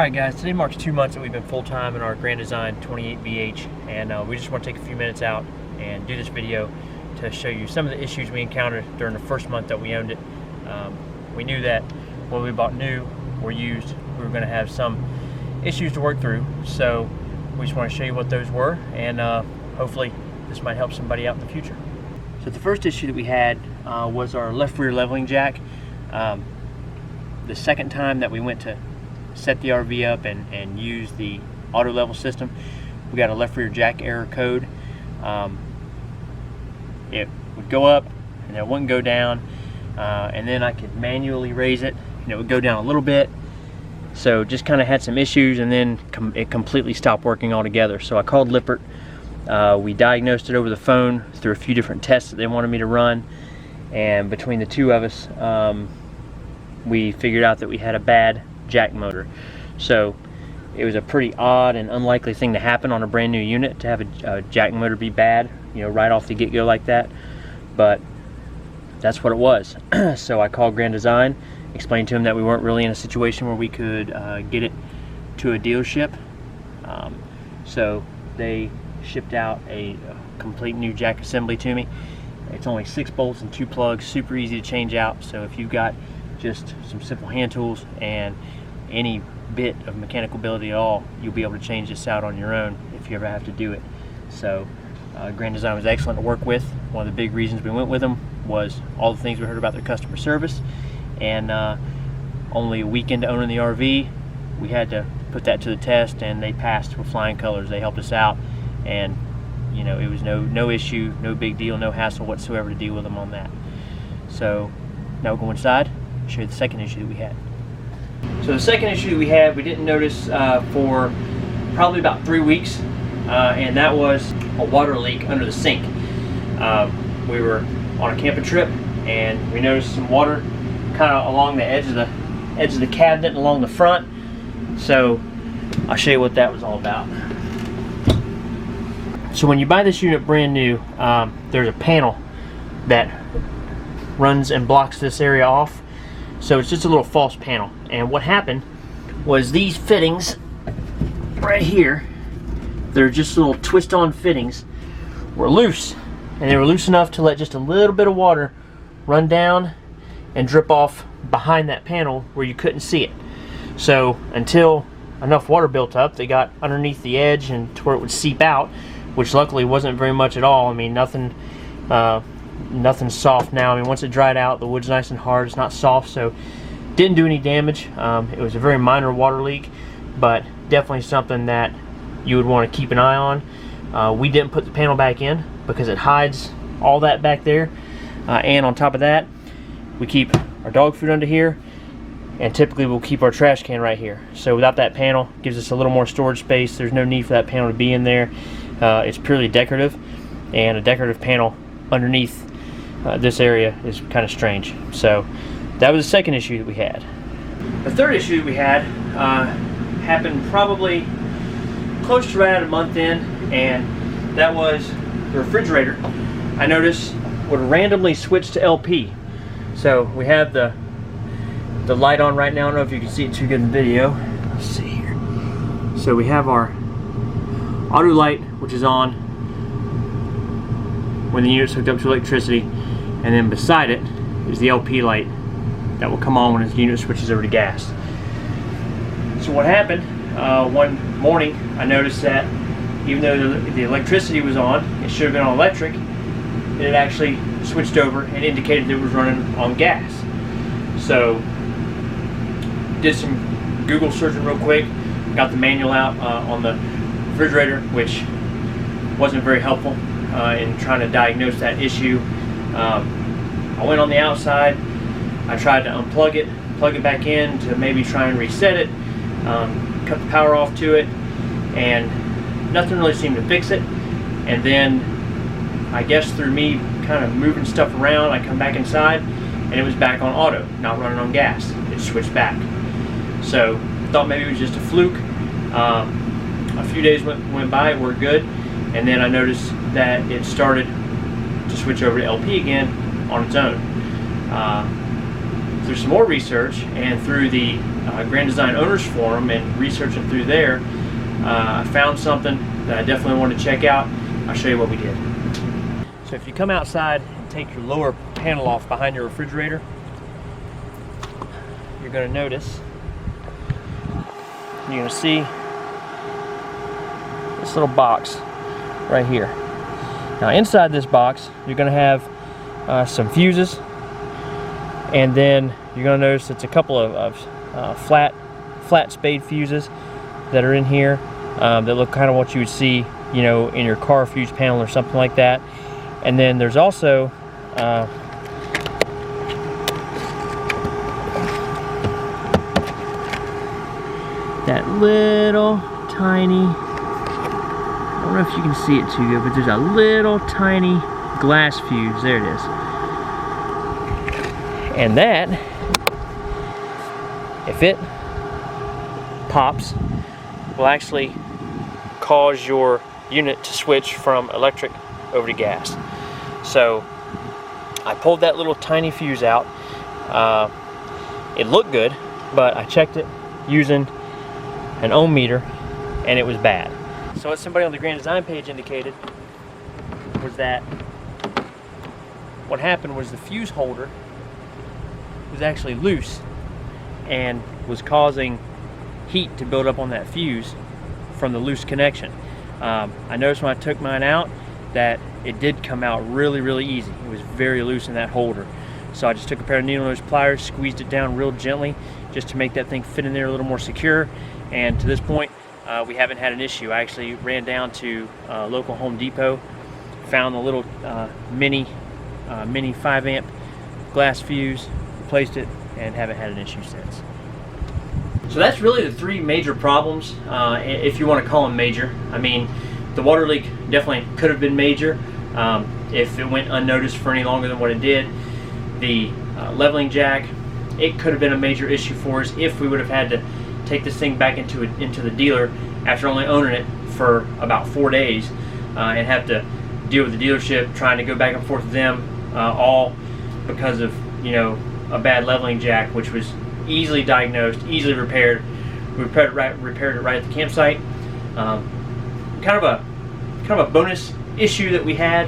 Alright guys, today marks 2 months that we've been full-time in our Grand Design 28BH, and we just want to take a few minutes out and do this video to show you some of the issues we encountered during the first month that we owned it. We knew that when we bought new or used, we were going to have some issues to work through, so we just want to show you what those were, and hopefully this might help somebody out in the future. So the first issue that we had was our left rear leveling jack. The second time that we went to set the RV up and use the auto level system, we got a left rear jack error code. It would go up and it wouldn't go down, and then I could manually raise it and it would go down a little bit. So just kind of had some issues, and then it completely stopped working altogether. So I called Lippert. We diagnosed it over the phone through a few different tests that they wanted me to run, and between the two of us, we figured out that we had a bad jack motor. So it was a pretty odd and unlikely thing to happen on a brand new unit, to have a jack motor be bad, you know, right off the get-go like that. But that's what it was. So I called Grand Design, explained to them that we weren't really in a situation where we could get it to a dealership. So they shipped out a complete new jack assembly to me. It's only 6 bolts and 2 plugs, super easy to change out. So if you've got just some simple hand tools and any bit of mechanical ability at all, you'll be able to change this out on your own if you ever have to do it. So Grand Design was excellent to work with. One of the big reasons we went with them was all the things we heard about their customer service, and only a week into owning the RV, we had to put that to the test, and they passed with flying colors. They helped us out, and you know, it was no issue, no big deal, no hassle whatsoever to deal with them on that. So now we'll go inside, show you the second issue that we had. So the second issue that we had, we didn't notice for probably about 3 weeks, and that was a water leak under the sink. We were on a camping trip, and we noticed some water kind of along the edge of the cabinet and along the front. So I'll show you what that was all about. So when you buy this unit brand new, there's a panel that runs and blocks this area off. So it's just a little false panel, and what happened was these fittings right here, they're just little twist-on fittings, were loose, and they were loose enough to let just a little bit of water run down and drip off behind that panel where you couldn't see it. So until enough water built up, they got underneath the edge and to where it would seep out, which luckily wasn't very much at all. I mean, nothing's soft now. I mean, once it dried out, the wood's nice and hard. It's not soft, so didn't do any damage. It was a very minor water leak, but definitely something that you would want to keep an eye on. We didn't put the panel back in because it hides all that back there, and on top of that, we keep our dog food under here, and typically we'll keep our trash can right here. So without that panel, it gives us a little more storage space. There's no need for that panel to be in there. It's purely decorative, and a decorative panel underneath this area is kind of strange. So that was the second issue that we had. The third issue that we had happened probably close to right at a month in, and that was the refrigerator. I noticed would randomly switch to LP. So we have the light on right now. I don't know if you can see it too good in the video. Let's see here. So we have our auto light, which is on when the unit's hooked up to electricity, and then beside it is the LP light that will come on when the unit switches over to gas. So what happened, one morning I noticed that even though the electricity was on, it should have been on electric, it actually switched over and indicated that it was running on gas. So did some Google searching real quick, got the manual out on the refrigerator, which wasn't very helpful in trying to diagnose that issue. I went on the outside, I tried to unplug it, plug it back in to maybe try and reset it, cut the power off to it, and nothing really seemed to fix it. And then I guess through me kind of moving stuff around, I come back inside and it was back on auto, not running on gas. It switched back. So thought maybe it was just a fluke. A few days went by, it worked good, and then I noticed that it started to switch over to LP again on its own. Through some more research and through the Grand Design Owners Forum and researching through there, I found something that I definitely wanted to check out. I'll show you what we did. So if you come outside and take your lower panel off behind your refrigerator, you're going to notice, you're going to see this little box right here. Now inside this box, you're going to have some fuses, and then you're going to notice it's a couple of flat spade fuses that are in here that look kind of what you would see, you know, in your car fuse panel or something like that. And then there's also that little tiny, I don't know if you can see it too good, but there's a little tiny glass fuse. There it is. And that, if it pops, will actually cause your unit to switch from electric over to gas. So I pulled that little tiny fuse out. It looked good, but I checked it using an ohm meter and it was bad. So what somebody on the Grand Design page indicated was that what happened was the fuse holder was actually loose and was causing heat to build up on that fuse from the loose connection. I noticed when I took mine out that it did come out really easy. It was very loose in that holder. So I just took a pair of needle nose pliers, squeezed it down real gently just to make that thing fit in there a little more secure. And to this point, we haven't had an issue. I actually ran down to local Home Depot, found a little mini 5 amp glass fuse, replaced it, and haven't had an issue since. So that's really the three major problems, if you want to call them major. I mean, the water leak definitely could have been major if it went unnoticed for any longer than what it did. The leveling jack, it could have been a major issue for us if we would have had to take this thing back into the dealer after only owning it for about 4 days and have to deal with the dealership, trying to go back and forth with them, all because of, you know, a bad leveling jack, which was easily diagnosed, easily repaired. We repaired it right at the campsite. Kind of a bonus issue that we had,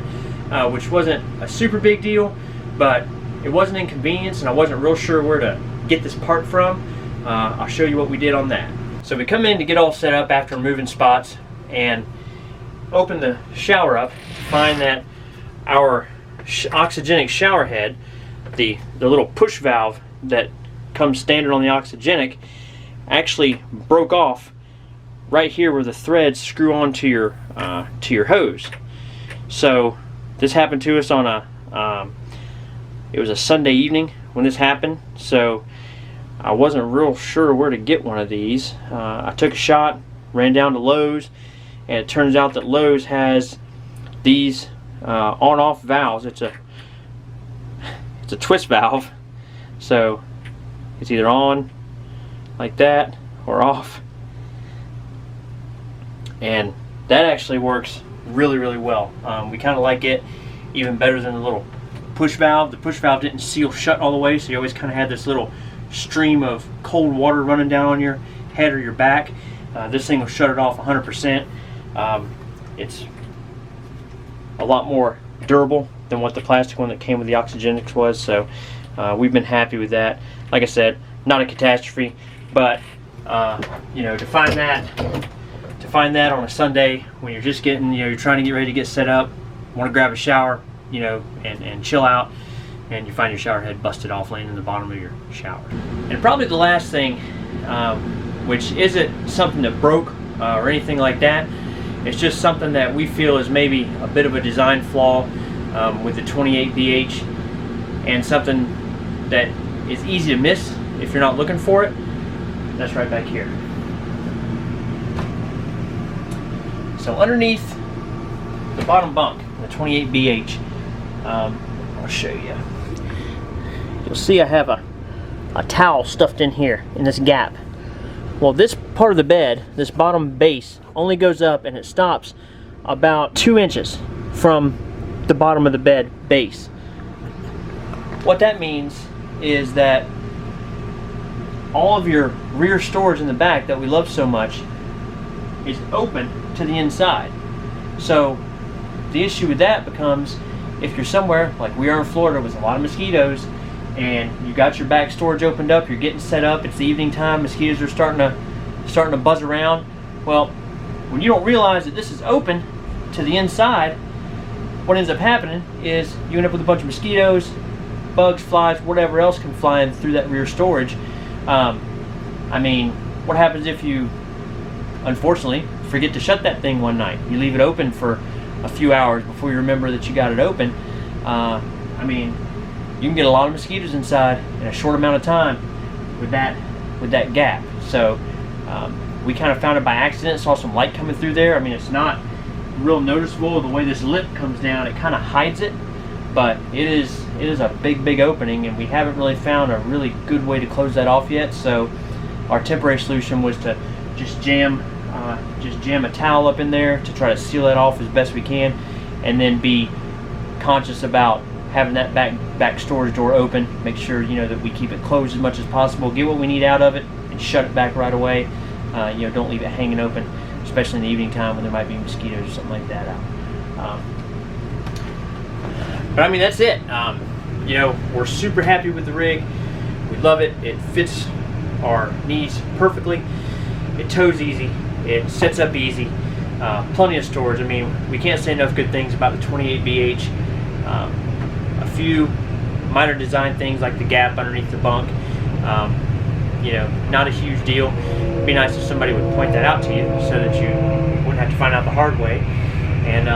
which wasn't a super big deal, but it was an inconvenience, and I wasn't real sure where to get this part from. I'll show you what we did on that. So we come in to get all set up after removing spots and open the shower up to find that our oxygenic shower head, the little push valve that comes standard on the oxygenic, actually broke off right here where the threads screw onto your hose. So this happened to us on it was a Sunday evening when this happened, so I wasn't real sure where to get one of these. I took a shot, ran down to Lowe's, and it turns out that Lowe's has these on-off valves. It's a twist valve, so it's either on like that or off, and that actually works really well. We kind of like it even better than the little push valve. The push valve didn't seal shut all the way, so you always kind of had this little stream of cold water running down on your head or your back. This thing will shut it off 100%. It's a lot more durable than what the plastic one that came with the Oxygenics was, so we've been happy with that. Like I said, not a catastrophe, but you know, to find that on a Sunday when you're just getting, you know, you're trying to get ready to get set up, want to grab a shower, you know, and chill out, and you find your shower head busted off laying in the bottom of your shower. And probably the last thing, which isn't something that broke or anything like that, it's just something that we feel is maybe a bit of a design flaw with the 28BH, and something that is easy to miss if you're not looking for it. That's right back here. So underneath the bottom bunk, the 28BH, I'll show you. You'll see I have a towel stuffed in here in this gap. Well, this part of the bed, this bottom base, only goes up and it stops about 2 inches from the bottom of the bed base. What that means is that all of your rear storage in the back that we love so much is open to the inside. So the issue with that becomes, if you're somewhere like we are in Florida with a lot of mosquitoes and you got your back storage opened up, you're getting set up, it's the evening time, mosquitoes are starting to buzz around. Well, when you don't realize that this is open to the inside, what ends up happening is you end up with a bunch of mosquitoes, bugs, flies, whatever else can fly in through that rear storage. I mean, what happens if you, unfortunately, forget to shut that thing one night? You leave it open for a few hours before you remember that you got it open. I mean, you can get a lot of mosquitoes inside in a short amount of time with that gap. So we kind of found it by accident, saw some light coming through there. I mean, it's not real noticeable the way this lip comes down, it kind of hides it, but it is a big opening, and we haven't really found a really good way to close that off yet. So our temporary solution was to just jam a towel up in there to try to seal that off as best we can, and then be conscious about having that back storage door open. Make sure, you know, that we keep it closed as much as possible, get what we need out of it, and shut it back right away. You know, don't leave it hanging open, especially in the evening time when there might be mosquitoes or something like that out. But I mean, that's it. You know, we're super happy with the rig. We love it. It fits our needs perfectly. It tows easy. It sets up easy. Plenty of storage. I mean, we can't say enough good things about the 28BH. A few minor design things like the gap underneath the bunk. You know, not a huge deal. It'd be nice if somebody would point that out to you so that you wouldn't have to find out the hard way. And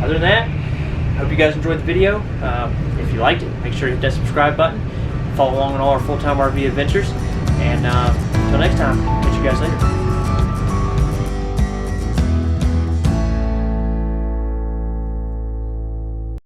other than that, I hope you guys enjoyed the video. If you liked it, make sure to hit that subscribe button. Follow along on all our full-time RV adventures. And until next time, catch you guys later.